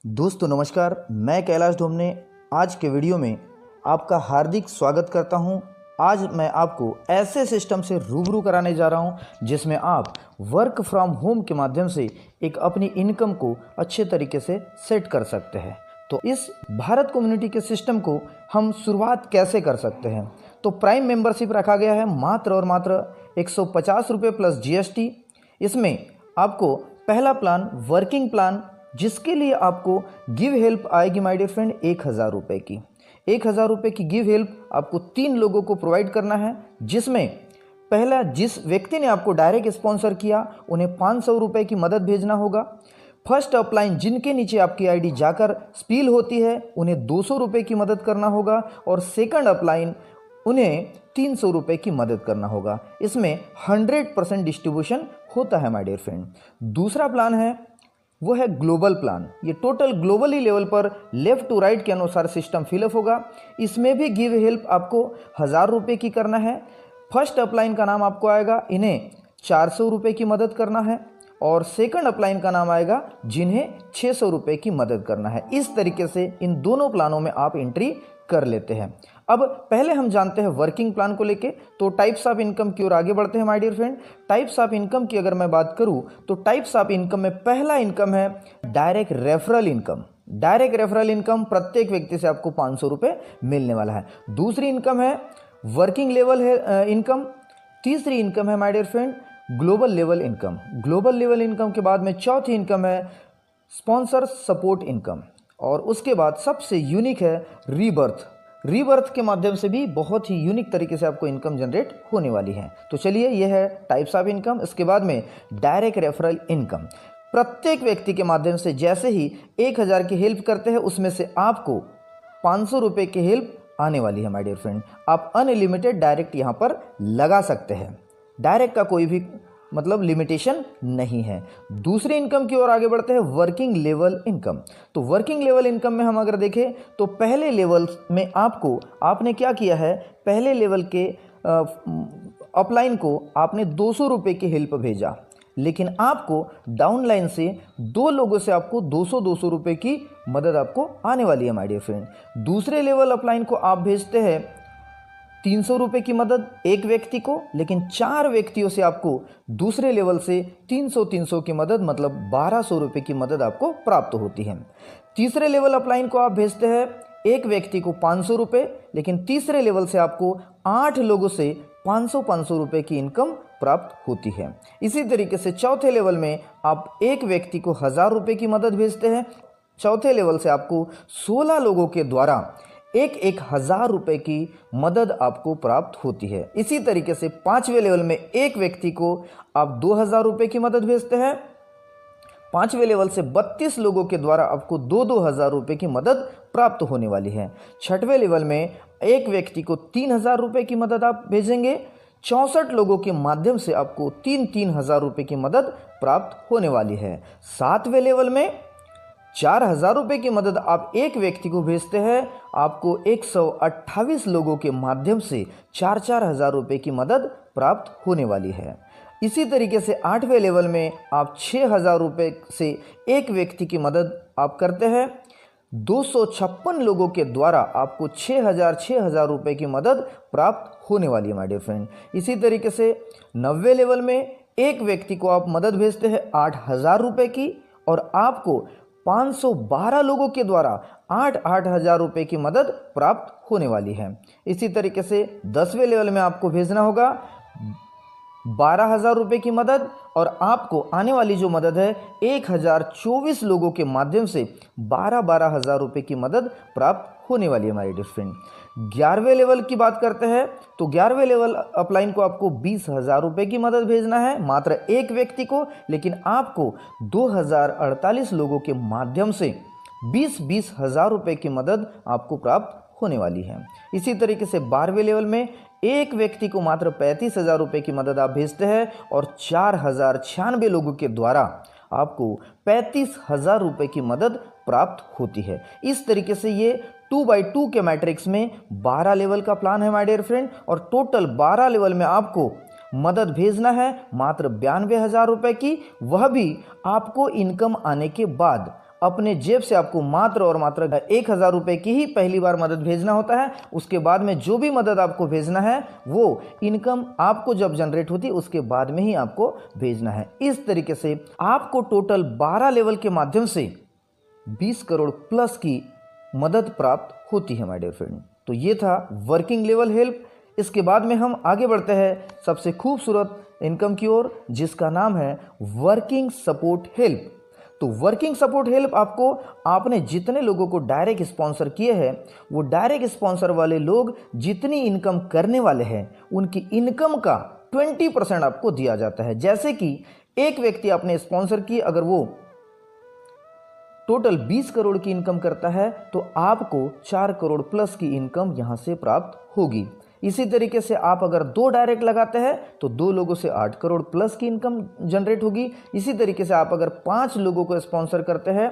दोस्तों नमस्कार, मैं कैलाश ढोमने आज के वीडियो में आपका हार्दिक स्वागत करता हूं। आज मैं आपको ऐसे सिस्टम से रूबरू कराने जा रहा हूं जिसमें आप वर्क फ्रॉम होम के माध्यम से एक अपनी इनकम को अच्छे तरीके से सेट कर सकते हैं। तो इस भारत कम्युनिटी के सिस्टम को हम शुरुआत कैसे कर सकते हैं? तो प्राइम मेंबरशिप रखा गया है मात्र और मात्र 150 रुपये प्लस GST। इसमें आपको पहला प्लान वर्किंग प्लान, जिसके लिए आपको गिव हेल्प आएगी माय डियर फ्रेंड 1000 रुपये की। 1000 रुपये की गिव हेल्प आपको 3 लोगों को प्रोवाइड करना है, जिसमें पहला जिस व्यक्ति ने आपको डायरेक्ट स्पॉन्सर किया उन्हें 500 रुपये की मदद भेजना होगा। फर्स्ट अपलाइन जिनके नीचे आपकी आईडी जाकर स्पील होती है उन्हें 200 रुपये की मदद करना होगा और सेकंड अपलाइन उन्हें 300 रुपये की मदद करना होगा। इसमें 100% डिस्ट्रीब्यूशन होता है माय डियर फ्रेंड। दूसरा प्लान है वो है ग्लोबल प्लान। ये टोटल ग्लोबली लेवल पर लेफ्ट टू राइट के अनुसार सिस्टम फिलअप होगा। इसमें भी गिव हेल्प आपको 1000 रुपये की करना है। फर्स्ट अपलाइन का नाम आपको आएगा, इन्हें 400 रुपये की मदद करना है और सेकंड अपलाइन का नाम आएगा जिन्हें 600 रुपये की मदद करना है। इस तरीके से इन दोनों प्लानों में आप एंट्री कर लेते हैं। अब पहले हम जानते हैं वर्किंग प्लान को लेके, तो टाइप्स ऑफ इनकम की ओर आगे बढ़ते हैं my dear friend. Types of income की अगर मैं बात करूं तो टाइप्स ऑफ इनकम में पहला इनकम है direct referral income. Direct referral income प्रत्येक व्यक्ति से आपको 500 रुपये मिलने वाला है। दूसरी इनकम है वर्किंग लेवल है इनकम। तीसरी इनकम है my dear friend global level income. Global level income के बाद में चौथी इनकम है स्पॉन्सर सपोर्ट इनकम और उसके बाद सबसे यूनिक है रीबर्थ। रीबर्थ के माध्यम से भी बहुत ही यूनिक तरीके से आपको इनकम जनरेट होने वाली है। तो चलिए, यह है टाइप्स ऑफ इनकम। इसके बाद में डायरेक्ट रेफरल इनकम। प्रत्येक व्यक्ति के माध्यम से जैसे ही 1000 की हेल्प करते हैं उसमें से आपको 500 रुपये की हेल्प आने वाली है माय डियर फ्रेंड। आप अनलिमिटेड डायरेक्ट यहाँ पर लगा सकते हैं। डायरेक्ट का कोई भी लिमिटेशन नहीं है। दूसरी इनकम की ओर आगे बढ़ते हैं वर्किंग लेवल इनकम। तो वर्किंग लेवल इनकम में हम अगर देखें तो पहले लेवल में आपने क्या किया है, पहले लेवल के अपलाइन को आपने 200 रुपये की हेल्प भेजा, लेकिन आपको डाउनलाइन से 2 लोगों से आपको 200 रुपये की मदद आपको आने वाली है माय डियर फ्रेंड। दूसरे लेवल अपलाइन को आप भेजते हैं 300 रुपये की मदद एक व्यक्ति को, लेकिन 4 व्यक्तियों से आपको दूसरे लेवल से 300 की मदद 1200 रुपये की मदद आपको प्राप्त होती है। तीसरे लेवल अपलाइन को आप भेजते हैं एक व्यक्ति को 500 रुपये, लेकिन तीसरे लेवल से आपको 8 लोगों से 500 रुपये की इनकम प्राप्त होती है। इसी तरीके से चौथे लेवल में आप एक व्यक्ति को 1000 रुपये की मदद भेजते हैं। चौथे लेवल से आपको 16 लोगों के द्वारा एक 1000 रुपये की मदद आपको प्राप्त होती है। इसी तरीके से 5वें लेवल में एक व्यक्ति को आप 2000 रुपये की मदद भेजते हैं। 5वें लेवल से 32 लोगों के द्वारा आपको 2000 रुपये की मदद प्राप्त होने वाली है। 6वें लेवल में एक व्यक्ति को 3000 रुपये की मदद आप भेजेंगे। 64 लोगों के माध्यम से आपको 3000 रुपये की मदद प्राप्त होने वाली है। 7वें लेवल में 4000 रुपये की मदद आप एक व्यक्ति को भेजते हैं, आपको 128 लोगों के माध्यम से 4,000 रुपये की मदद प्राप्त होने वाली है। इसी तरीके से 8वें लेवल में आप 6000 रुपये से एक व्यक्ति की मदद आप करते हैं। 256 लोगों के द्वारा आपको 6000 रुपये की मदद प्राप्त होने वाली है माय डियर फ्रेंड। इसी तरीके से 9वें लेवल में एक व्यक्ति को आप मदद भेजते हैं 8000 रुपये की और आपको 512 लोगों के द्वारा 8,000 रुपये की मदद प्राप्त होने वाली है। इसी तरीके से 10वें लेवल में आपको भेजना होगा 12,000 रुपये की मदद और आपको आने वाली जो मदद है 1024 लोगों के माध्यम से 12,000 रुपये की मदद प्राप्त होने वाली है हमारे डियर फ्रेंड। 11वें लेवल की बात करते हैं तो 11वें लेवल अपलाइन को आपको 20,000 रुपये की मदद भेजना है मात्र एक व्यक्ति को, लेकिन आपको 2048 लोगों के माध्यम से 20,000 रुपये की मदद आपको प्राप्त होने वाली है। इसी तरीके से 12वें लेवल में एक व्यक्ति को मात्र 35,000 रुपये की मदद आप भेजते हैं और 4,096 लोगों के द्वारा आपको 35,000 रुपये की मदद प्राप्त होती है। इस तरीके से ये 2x2 के मैट्रिक्स में 12 लेवल का प्लान है माय डियर फ्रेंड और टोटल 12 लेवल में आपको मदद भेजना है मात्र 92,000 रुपये की, वह भी आपको इनकम आने के बाद। अपने जेब से आपको मात्र और मात्र 1000 रुपये की ही पहली बार मदद भेजना होता है। उसके बाद में जो भी मदद आपको भेजना है वो इनकम आपको जब जनरेट होती है उसके बाद में ही आपको भेजना है। इस तरीके से आपको टोटल 12 लेवल के माध्यम से 20 करोड़ प्लस की मदद प्राप्त होती है माय डियर फ्रेंड। तो ये था वर्किंग लेवल हेल्प। इसके बाद में हम आगे बढ़ते हैं सबसे खूबसूरत इनकम की ओर, जिसका नाम है वर्किंग सपोर्ट हेल्प। तो वर्किंग सपोर्ट हेल्प आपको, आपने जितने लोगों को डायरेक्ट स्पॉन्सर किए हैं वो डायरेक्ट स्पॉन्सर वाले लोग जितनी इनकम करने वाले हैं उनकी इनकम का 20% आपको दिया जाता है। जैसे कि एक व्यक्ति आपने स्पॉन्सर की, अगर वो टोटल 20 करोड़ की इनकम करता है तो आपको 4 करोड़ प्लस की इनकम यहां से प्राप्त होगी। इसी तरीके से आप अगर 2 डायरेक्ट लगाते हैं तो 2 लोगों से 8 करोड़ प्लस की इनकम जनरेट होगी। इसी तरीके से आप अगर 5 लोगों को स्पॉन्सर करते हैं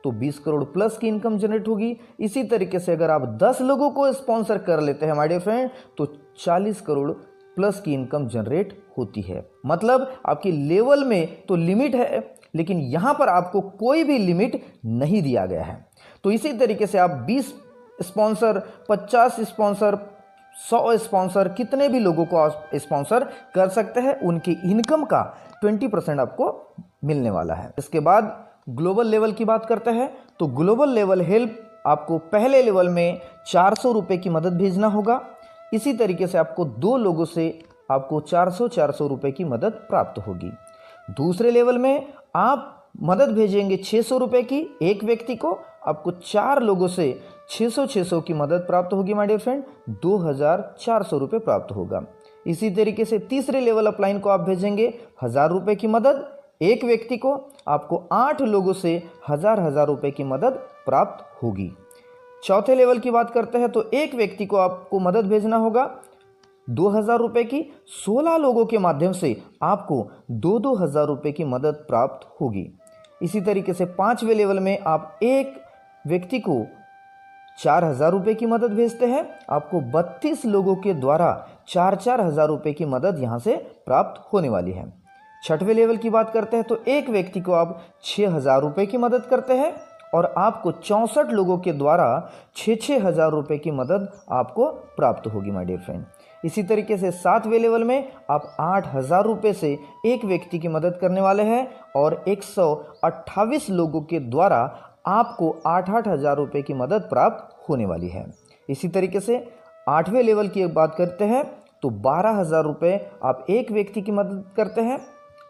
तो 20 करोड़ प्लस की इनकम जनरेट होगी। इसी तरीके से अगर आप 10 लोगों को स्पॉन्सर कर लेते हैं माय डियर फ्रेंड तो 40 करोड़ प्लस की इनकम जनरेट होती है। मतलब आपकी लेवल में तो लिमिट है, लेकिन यहां पर आपको कोई भी लिमिट नहीं दिया गया है। तो इसी तरीके से आप 20 स्पॉन्सर, 50 स्पॉन्सर, 100 स्पॉन्सर, कितने भी लोगों को आप स्पॉन्सर कर सकते हैं, उनकी इनकम का 20% आपको मिलने वाला है। इसके बाद ग्लोबल लेवल की बात करते हैं। तो ग्लोबल लेवल हेल्प आपको पहले लेवल में 400 रुपये की मदद भेजना होगा। इसी तरीके से आपको 2 लोगों से आपको 400 रुपये की मदद प्राप्त होगी। दूसरे लेवल में आप मदद भेजेंगे 600 रुपये की एक व्यक्ति को, आपको 4 लोगों से 600 की मदद प्राप्त होगी माय डियर फ्रेंड, 2400 रुपये प्राप्त होगा। इसी तरीके से तीसरे लेवल अपलाइन को आप भेजेंगे 1000 रुपये की मदद एक व्यक्ति को, आपको 8 लोगों से 1000 रुपये की मदद प्राप्त होगी। चौथे लेवल की बात करते हैं तो एक व्यक्ति को आपको मदद भेजना होगा 2000 रुपये की, 16 लोगों के माध्यम से आपको 2000 रुपये की मदद प्राप्त होगी। इसी तरीके से 5वें लेवल में आप एक व्यक्ति को 4000 रुपये की मदद भेजते हैं, आपको 32 लोगों के द्वारा 4000 रुपये की मदद यहां से प्राप्त होने वाली है। 6वें लेवल की बात करते हैं तो एक व्यक्ति को आप 6000 रुपये की मदद करते हैं और आपको 64 लोगों के द्वारा 6000 रुपये की मदद आपको प्राप्त होगी माय डियर फ्रेंड। इसी तरीके से 7वें लेवल में आप 8000 रुपये से एक व्यक्ति की मदद करने वाले हैं और 128 लोगों के द्वारा आपको 8,000 रुपये की मदद प्राप्त होने वाली है। इसी तरीके से 8वें लेवल की बात करते हैं तो 12,000 रुपये आप एक व्यक्ति की मदद करते हैं,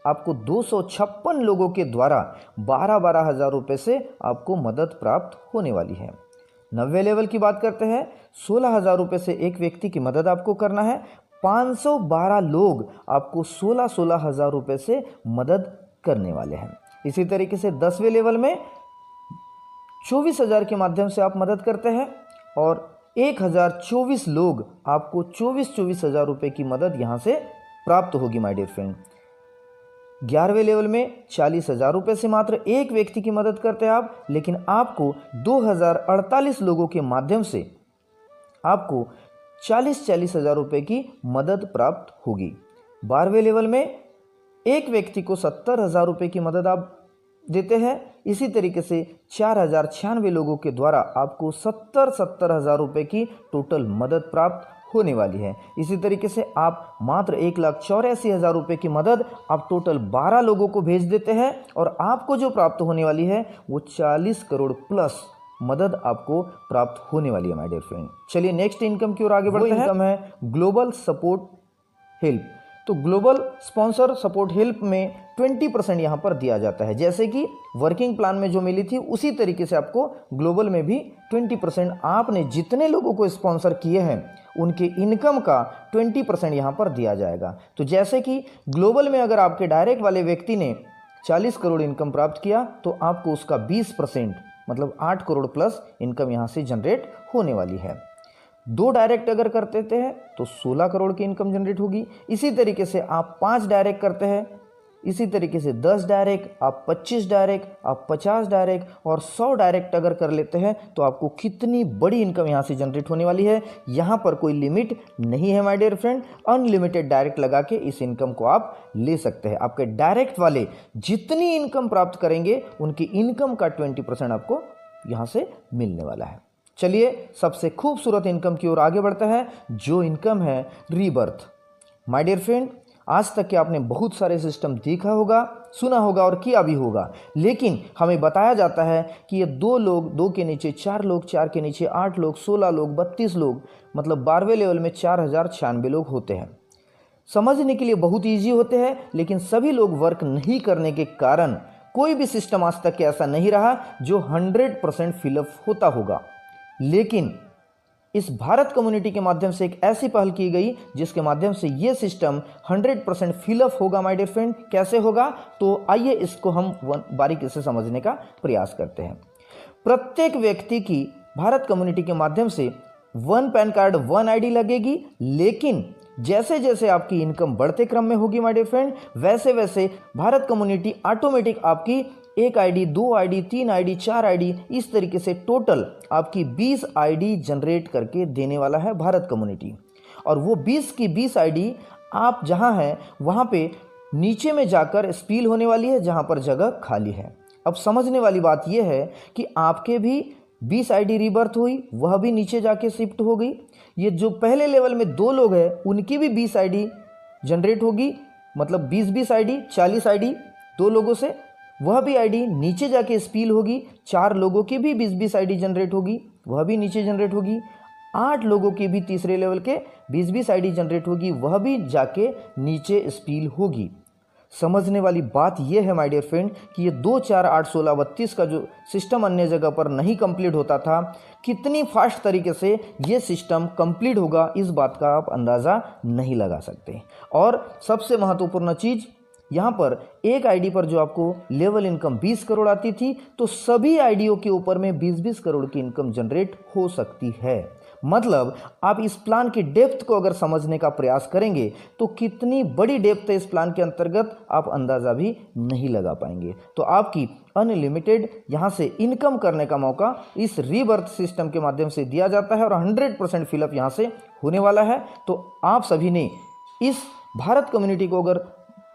आपको 256 लोगों के द्वारा 12,000 रुपये से आपको मदद प्राप्त होने वाली है। 9वें लेवल की बात करते हैं 16,000 रुपये से एक व्यक्ति की मदद आपको करना है, 512 लोग आपको 16,000 रुपये से मदद करने वाले हैं। इसी तरीके से 10वें लेवल में 24,000 के माध्यम से आप मदद करते हैं और 1024 लोग आपको 24,000 रुपये की मदद यहाँ से प्राप्त होगी माय डियर फ्रेंड। 11वें लेवल में 40,000 रुपये से मात्र एक व्यक्ति की मदद करते हैं आप, लेकिन आपको 2048 लोगों के माध्यम से आपको 40,000 रुपये की मदद प्राप्त होगी। 12वें लेवल में एक व्यक्ति को 70,000 रुपये की मदद आप देते हैं। इसी तरीके से 4,096 लोगों के द्वारा आपको 70,000 रुपये की टोटल मदद प्राप्त होने वाली है। इसी तरीके से आप मात्र 1,84,000 रुपये की मदद आप टोटल 12 लोगों को भेज देते हैं और आपको जो प्राप्त होने वाली है वो 40 करोड़ प्लस मदद आपको प्राप्त होने वाली है माय डियर फ्रेंड। चलिए नेक्स्ट इनकम की ओर आगे बढ़ते हैं। इनकम है ग्लोबल सपोर्ट हेल्प। तो ग्लोबल स्पॉन्सर सपोर्ट हेल्प में 20% यहाँ पर दिया जाता है। जैसे कि वर्किंग प्लान में जो मिली थी उसी तरीके से आपको ग्लोबल में भी 20% आपने जितने लोगों को स्पॉन्सर किए हैं उनके इनकम का 20% यहाँ पर दिया जाएगा। तो जैसे कि ग्लोबल में अगर आपके डायरेक्ट वाले व्यक्ति ने 40 करोड़ इनकम प्राप्त किया तो आपको उसका 20% मतलब 8 करोड़ प्लस इनकम यहाँ से जनरेट होने वाली है। 2 डायरेक्ट अगर करते हैं तो 16 करोड़ की इनकम जनरेट होगी। इसी तरीके से आप 5 डायरेक्ट करते हैं, इसी तरीके से 10 डायरेक्ट, आप 25 डायरेक्ट, आप 50 डायरेक्ट और 100 डायरेक्ट अगर कर लेते हैं तो आपको कितनी बड़ी इनकम यहाँ से जनरेट होने वाली है। यहाँ पर कोई लिमिट नहीं है my dear friend, unlimited direct लगा के इस इनकम को आप ले सकते हैं। आपके डायरेक्ट वाले जितनी इनकम प्राप्त करेंगे उनकी इनकम का 20% आपको यहाँ से मिलने वाला है। चलिए सबसे खूबसूरत इनकम की ओर आगे बढ़ता है, जो इनकम है रीबर्थ। माय डियर फ्रेंड, आज तक के आपने बहुत सारे सिस्टम देखा होगा, सुना होगा और किया भी होगा, लेकिन हमें बताया जाता है कि ये 2 लोग 2 के नीचे 4 लोग, 4 के नीचे 8 लोग, 16 लोग, 32 लोग, मतलब 12वें लेवल में 4096 लोग होते हैं। समझने के लिए बहुत ईजी होते हैं, लेकिन सभी लोग वर्क नहीं करने के कारण कोई भी सिस्टम आज तक ऐसा नहीं रहा जो 100% फिलअप होता होगा। लेकिन इस भारत कम्युनिटी के माध्यम से एक ऐसी पहल की गई जिसके माध्यम से ये सिस्टम 100% फिलअप होगा माय डियर फ्रेंड। कैसे होगा, तो आइए इसको हम बारीकी से समझने का प्रयास करते हैं। प्रत्येक व्यक्ति की भारत कम्युनिटी के माध्यम से 1 पैन कार्ड 1 आईडी लगेगी, लेकिन जैसे जैसे आपकी इनकम बढ़ते क्रम में होगी माय डियर फ्रेंड, वैसे वैसे भारत कम्युनिटी ऑटोमेटिक आपकी 1 आईडी, 2 आईडी, 3 आईडी, 4 आईडी, इस तरीके से टोटल आपकी 20 आईडी जनरेट करके देने वाला है भारत कम्युनिटी। और वो 20 की 20 आईडी आप जहां हैं वहां पे नीचे में जाकर स्पील होने वाली है जहां पर जगह खाली है। अब समझने वाली बात यह है कि आपके भी 20 आईडी रीबर्थ हुई, वह भी नीचे जाके शिफ्ट हो गई। ये जो पहले लेवल में 2 लोग हैं उनकी भी 20 आईडी जनरेट होगी, मतलब 20-20 आईडी, 40 आईडी 2 लोगों से, वह भी आईडी नीचे जाके स्पील होगी। 4 लोगों की भी 20-20 आईडी जनरेट होगी, वह भी नीचे जनरेट होगी। 8 लोगों की भी तीसरे लेवल के 20-20 आईडी जनरेट होगी, वह भी जाके नीचे स्पील होगी। समझने वाली बात यह है माय डियर फ्रेंड कि ये 2, 4, 8, 16, 32 का जो सिस्टम अन्य जगह पर नहीं कंप्लीट होता था, कितनी फास्ट तरीके से ये सिस्टम कंप्लीट होगा इस बात का आप अंदाज़ा नहीं लगा सकते। और सबसे महत्वपूर्ण चीज़, यहाँ पर एक आईडी पर जो आपको लेवल इनकम 20 करोड़ आती थी, तो सभी आईडियों के ऊपर में 20-20 करोड़ की इनकम जनरेट हो सकती है। मतलब आप इस प्लान की डेप्थ को अगर समझने का प्रयास करेंगे तो कितनी बड़ी डेप्थ है इस प्लान के अंतर्गत आप अंदाज़ा भी नहीं लगा पाएंगे। तो आपकी अनलिमिटेड यहाँ से इनकम करने का मौका इस रीबर्थ सिस्टम के माध्यम से दिया जाता है और 100% फिलअप यहाँ से होने वाला है। तो आप सभी ने इस भारत कम्युनिटी को अगर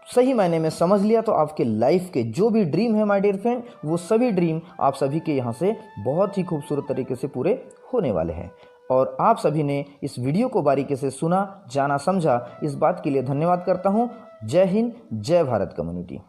सही मायने में समझ लिया तो आपके लाइफ के जो भी ड्रीम है माय डियर फ्रेंड, वो सभी ड्रीम आप सभी के यहाँ से बहुत ही खूबसूरत तरीके से पूरे होने वाले हैं। और आप सभी ने इस वीडियो को बारीकी से सुना, जाना, समझा, इस बात के लिए धन्यवाद करता हूँ। जय हिंद, जय भारत कम्युनिटी।